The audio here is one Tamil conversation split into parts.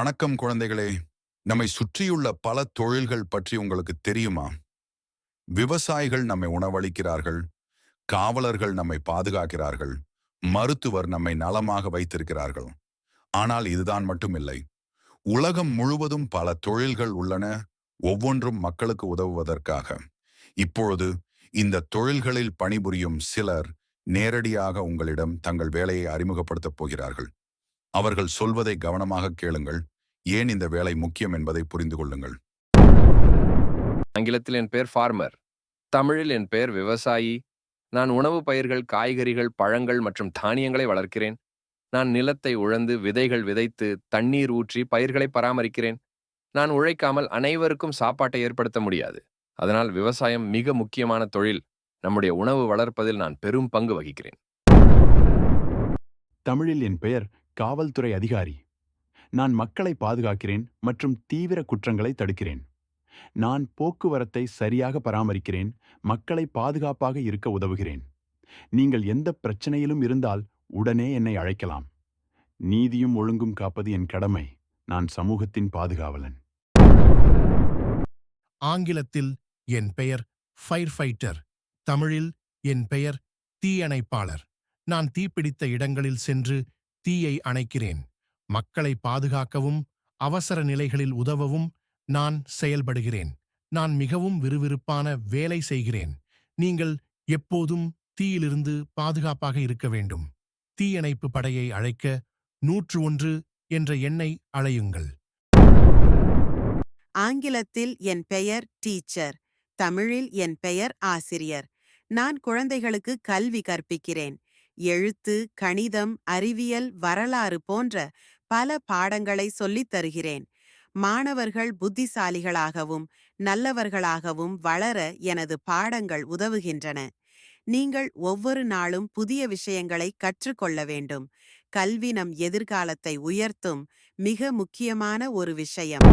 வணக்கம் குழந்தைகளே. நம்மை சுற்றியுள்ள பல தொழில்கள் பற்றி உங்களுக்கு தெரியுமா? விவசாயிகள் நம்மை உணவளிக்கிறார்கள், காவலர்கள் நம்மை பாதுகாக்கிறார்கள், மருத்துவர் நம்மை நலமாக வைத்திருக்கிறார்கள். ஆனால் இதுதான் மட்டுமில்லை. உலகம் முழுவதும் பல தொழில்கள் உள்ளன, ஒவ்வொன்றும் மக்களுக்கு உதவுவதற்காக. இப்பொழுது இந்த தொழில்களில் பணிபுரியும் சிலர் நேரடியாக உங்களிடம் தங்கள் வேலையை அறிமுகப்படுத்தப் போகிறார்கள். அவர்கள் சொல்வதை கவனமாக கேளுங்கள். ஏன் இந்த வேலை முக்கியம் என்பதை புரிந்து கொள்ளுங்கள். ஆங்கிலத்தில் என் பெயர் ஃபார்மர். தமிழில் என் பெயர் விவசாயி. நான் உணவு பயிர்கள், காய்கறிகள், பழங்கள் மற்றும் தானியங்களை வளர்க்கிறேன். நான் நிலத்தை உழந்து, விதைகள் விதைத்து, தண்ணீர் ஊற்றி பயிர்களை பராமரிக்கிறேன். நான் உழைக்காமல் அனைவருக்கும் சாப்பாட்டை ஏற்படுத்த முடியாது. அதனால் விவசாயம் மிக முக்கியமான தொழில். நம்முடைய உணவு வளர்ப்பதில் நான் பெரும் பங்கு வகிக்கிறேன். தமிழில் என் பெயர் காவல்துறை அதிகாரி. நான் மக்களை பாதுகாக்கிறேன் மற்றும் தீவிர குற்றங்களை தடுக்கிறேன். நான் போக்குவரத்தை சரியாக பராமரிக்கிறேன், மக்களை பாதுகாப்பாக இருக்க உதவுகிறேன். நீங்கள் எந்த பிரச்சனையிலும் இருந்தால் உடனே என்னை அழைக்கலாம். நீதியும் ஒழுங்கும் காப்பது என் கடமை. நான் சமூகத்தின் பாதுகாவலன். ஆங்கிலத்தில் என் பெயர் ஃபயர் ஃபைட்டர். தமிழில் என் பெயர் தீயணைப்பாளர். நான் தீப்பிடித்த இடங்களில் சென்று தீயை அணைக்கிறேன். மக்களை பாதுகாக்கவும் அவசர நிலைகளில் உதவவும் நான் செயல்படுகிறேன். நான் மிகவும் விறுவிறுப்பான வேலை செய்கிறேன். நீங்கள் எப்போதும் தீயிலிருந்து பாதுகாப்பாக இருக்க வேண்டும். தீயணைப்பு படையை அழைக்க 101 என்ற எண்ணை அழையுங்கள். ஆங்கிலத்தில் என் பெயர் டீச்சர். தமிழில் என் பெயர் ஆசிரியர். நான் குழந்தைகளுக்கு கல்வி கற்பிக்கிறேன். எழுத்து, கணிதம், அறிவியல், வரலாறு போன்ற பல பாடங்களை சொல்லித் தருகிறேன். மாணவர்கள் புத்திசாலிகளாகவும் நல்லவர்களாகவும் வளர எனது பாடங்கள் உதவுகின்றன. நீங்கள் ஒவ்வொரு நாளும் புதிய விஷயங்களை கற்றுக்கொள்ள வேண்டும். கல்வி நம் எதிர்காலத்தை உயர்த்தும் மிக முக்கியமான ஒரு விஷயம்.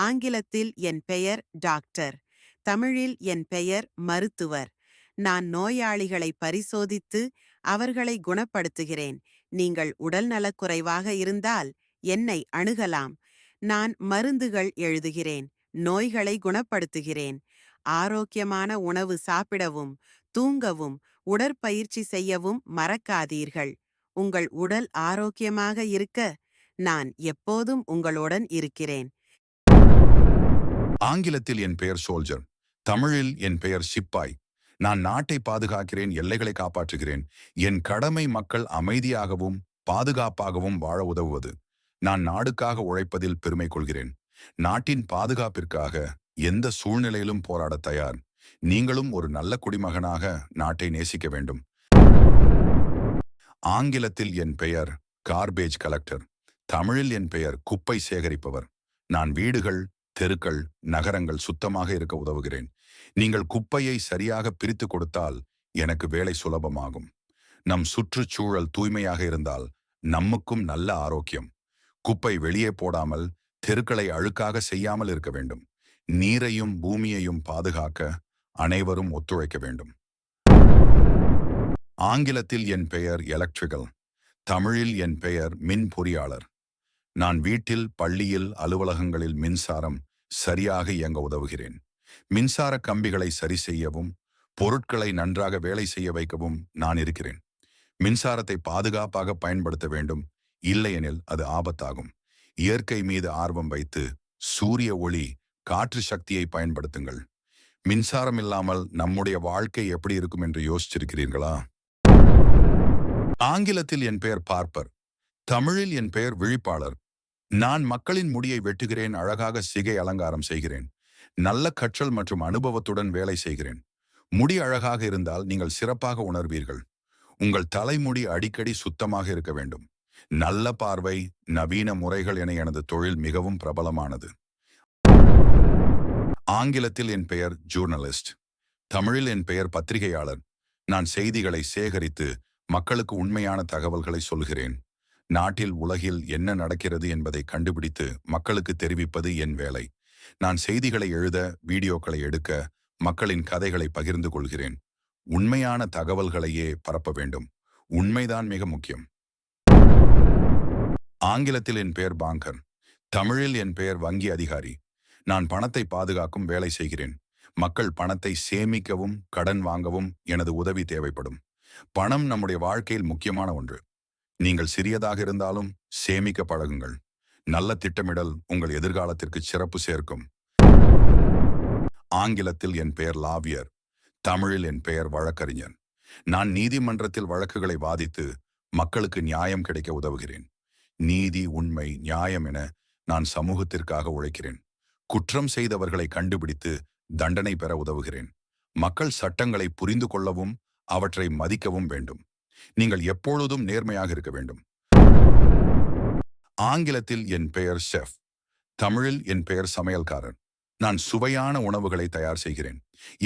ஆங்கிலத்தில் என் பெயர் டாக்டர். தமிழில் என் பெயர் மருத்துவர். நான் நோயாளிகளை பரிசோதித்து அவர்களை குணப்படுத்துகிறேன். நீங்கள் உடல்நலக்குறைவாக இருந்தால் என்னை அணுகலாம். நான் மருந்துகள் எழுதுகிறேன், நோய்களை குணப்படுத்துகிறேன். ஆரோக்கியமான உணவு சாப்பிடவும், தூங்கவும், உடற்பயிற்சி செய்யவும் மறக்காதீர்கள். உங்கள் உடல் ஆரோக்கியமாக இருக்க நான் எப்போதும் உங்களுடன் இருக்கிறேன். ஆங்கிலத்தில் என் பெயர் சோல்ஜர். தமிழில் என் பெயர் சிப்பாய். நான் நாட்டை பாதுகாக்கிறேன், எல்லைகளை காப்பாற்றுகிறேன். என் கடமை மக்கள் அமைதியாகவும் பாதுகாப்பாகவும் வாழ உதவுவது. நான் நாடுக்காக உழைப்பதில் பெருமை கொள்கிறேன். நாட்டின் பாதுகாப்பிற்காக எந்த சூழ்நிலையிலும் போராட தயார். நீங்களும் ஒரு நல்ல குடிமகனாக நாட்டை நேசிக்க வேண்டும். ஆங்கிலத்தில் என் பெயர் கார்பேஜ் கலெக்டர். தமிழில் என் பெயர் குப்பை சேகரிப்பவர். நான் வீடுகள், தெருக்கள், நகரங்கள் சுத்தமாக இருக்க உதவுகிறேன். நீங்கள் குப்பையை சரியாக பிரித்து கொடுத்தால் எனக்கு வேலை சுலபமாகும். நம் சுற்றுச்சூழல் தூய்மையாக இருந்தால் நமக்கும் நல்ல ஆரோக்கியம். குப்பை வெளியே போடாமல், தெருக்களை அழுக்காக செய்யாமல் இருக்க வேண்டும். நீரையும் பூமியையும் பாதுகாக்க அனைவரும் ஒத்துழைக்க வேண்டும். ஆங்கிலத்தில் என் பெயர் எலக்ட்ரிக்கல். தமிழில் என் பெயர் மின் பொறியாளர். நான் வீட்டில், பள்ளியில், அலுவலகங்களில் மின்சாரம் சரியாக இயங்க உதவுகிறேன். மின்சார கம்பிகளை சரி செய்யவும், பொருட்களை நன்றாக வேலை செய்ய வைக்கவும் நான் இருக்கிறேன். மின்சாரத்தை பாதுகாப்பாக பயன்படுத்த வேண்டும், இல்லையெனில் அது ஆபத்தாகும். இயற்கை மீது ஆர்வம் வைத்து சூரிய ஒளி, காற்று சக்தியை பயன்படுத்துங்கள். மின்சாரம் இல்லாமல் நம்முடைய வாழ்க்கை எப்படி இருக்கும் என்று யோசிச்சிருக்கிறீர்களா? ஆங்கிலத்தில் என் பெயர் பார்ப்பர். தமிழில் என் பெயர் விழிப்பாளர். நான் மக்களின் முடியை வெட்டுகிறேன், அழகாக சிகை அலங்காரம் செய்கிறேன். நல்ல கற்றல் மற்றும் அனுபவத்துடன் வேலை செய்கிறேன். முடி அழகாக இருந்தால் நீங்கள் சிறப்பாக உணர்வீர்கள். உங்கள் தலைமுடி அடிக்கடி சுத்தமாக இருக்க வேண்டும். நல்ல பார்வை, நவீன முறைகள் என எனது தொழில் மிகவும் பிரபலமானது. ஆங்கிலத்தில் என் பெயர் ஜூர்னலிஸ்ட். தமிழில் என் பெயர் பத்திரிகையாளர். நான் செய்திகளை சேகரித்து மக்களுக்கு உண்மையான தகவல்களை சொல்கிறேன். நாட்டில், உலகில் என்ன நடக்கிறது என்பதை கண்டுபிடித்து மக்களுக்கு தெரிவிப்பது என் வேலை. நான் செய்திகளை எழுத, வீடியோக்களை எடுக்க, மக்களின் கதைகளை பகிர்ந்து கொள்கிறேன். உண்மையான தகவல்களையே பரப்ப வேண்டும். உண்மைதான் மிக முக்கியம். ஆங்கிலத்தில் என் பெயர் பாங்கர். தமிழில் என் பெயர் வங்கி அதிகாரி. நான் பணத்தை பாதுகாக்கும் வேலை செய்கிறேன். மக்கள் பணத்தை சேமிக்கவும் கடன் வாங்கவும் எனது உதவி தேவைப்படும். பணம் நம்முடைய வாழ்க்கையில் முக்கியமான ஒன்று. நீங்கள் சிறியதாக இருந்தாலும் சேமிக்க பழகுங்கள். நல்ல திட்டமிடல் உங்கள் எதிர்காலத்திற்கு சிறப்பு சேர்க்கும். ஆங்கிலத்தில் என் பெயர் லாவியர். தமிழில் என் பெயர் வழக்கறிஞர். நான் நீதிமன்றத்தில் வழக்குகளை வாதித்து மக்களுக்கு நியாயம் கிடைக்க உதவுகிறேன். நீதி, உண்மை, நியாயம் என நான் சமூகத்திற்காக உழைக்கிறேன். குற்றம் செய்தவர்களை கண்டுபிடித்து தண்டனை பெற உதவுகிறேன். மக்கள் சட்டங்களை புரிந்து கொள்ளவும் அவற்றை மதிக்கவும் வேண்டும். நீங்கள் எப்பொழுதும் நேர்மையாக இருக்க வேண்டும். ஆங்கிலத்தில் என் பெயர் ஷெஃப். தமிழில் என் பெயர் சமையல்காரர். நான் சுவையான உணவுகளை தயார் செய்கிறேன்.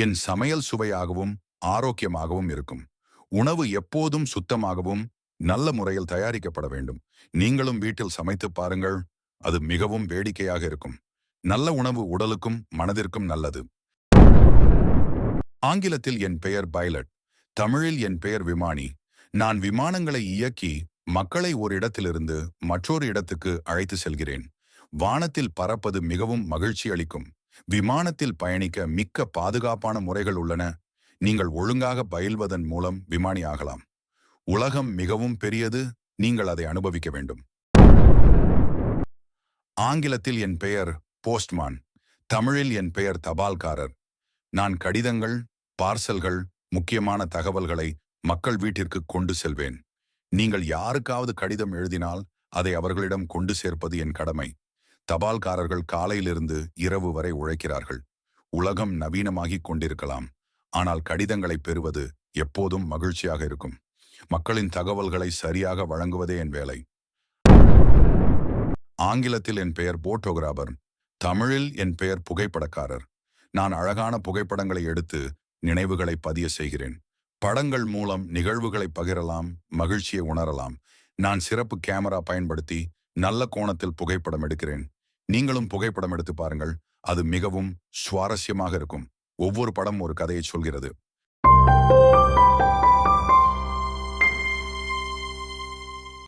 என் சமையல் சுவையாகவும் ஆரோக்கியமாகவும் இருக்கும். உணவு எப்போதும் சுத்தமாகவும் நல்ல முறையில் தயாரிக்கப்பட வேண்டும். நீங்களும் வீட்டில் சமைத்து பாருங்கள். அது மிகவும் வேடிக்கையாக இருக்கும். நல்ல உணவு உடலுக்கும் மனதிற்கும் நல்லது. ஆங்கிலத்தில் என் பெயர் பைலட். தமிழில் என் பெயர் விமானி. நான் விமானங்களை இயக்கி மக்களை ஒரு இடத்திலிருந்து மற்றொரு இடத்துக்கு அழைத்து செல்கிறேன். வானத்தில் பறப்பது மிகவும் மகிழ்ச்சி அளிக்கும். விமானத்தில் பயணிக்க மிக்க பாதுகாப்பான முறைகள் உள்ளன. நீங்கள் ஒழுங்காக பயில்வதன் மூலம் விமானி ஆகலாம். உலகம் மிகவும் பெரியது. நீங்கள் அதை அனுபவிக்க வேண்டும். ஆங்கிலத்தில் என் பெயர் போஸ்ட்மான். தமிழில் என் பெயர் தபால்காரர். நான் கடிதங்கள், பார்சல்கள், முக்கியமான தகவல்களை மக்கள் வீட்டிற்கு கொண்டு செல்வேன். நீங்கள் யாருக்காவது கடிதம் எழுதினால் அதை அவர்களிடம் கொண்டு சேர்ப்பது என் கடமை. தபால்காரர்கள் காலையிலிருந்து இரவு வரை உழைக்கிறார்கள். உலகம் நவீனமாகிக் கொண்டிருக்கலாம், ஆனால் கடிதங்களை பெறுவது எப்போதும் மகிழ்ச்சியாக இருக்கும். மக்களின் தகவல்களை சரியாக வழங்குவதே என் வேலை. ஆங்கிலத்தில் என் பெயர் போட்டோகிராபர். தமிழில் என் பெயர் புகைப்படக்காரர். நான் அழகான புகைப்படங்களை எடுத்து நினைவுகளை பதிய செய்கிறேன். படங்கள் மூலம் நிகழ்வுகளை பகிரலாம், மகிழ்ச்சியை உணரலாம். நான் சிறப்பு கேமரா பயன்படுத்தி நல்ல கோணத்தில் புகைப்படம் எடுக்கிறேன். நீங்களும் புகைப்படம் எடுத்து பாருங்கள். அது மிகவும் சுவாரஸ்யமாக இருக்கும். ஒவ்வொரு படம் ஒரு கதையை சொல்கிறது.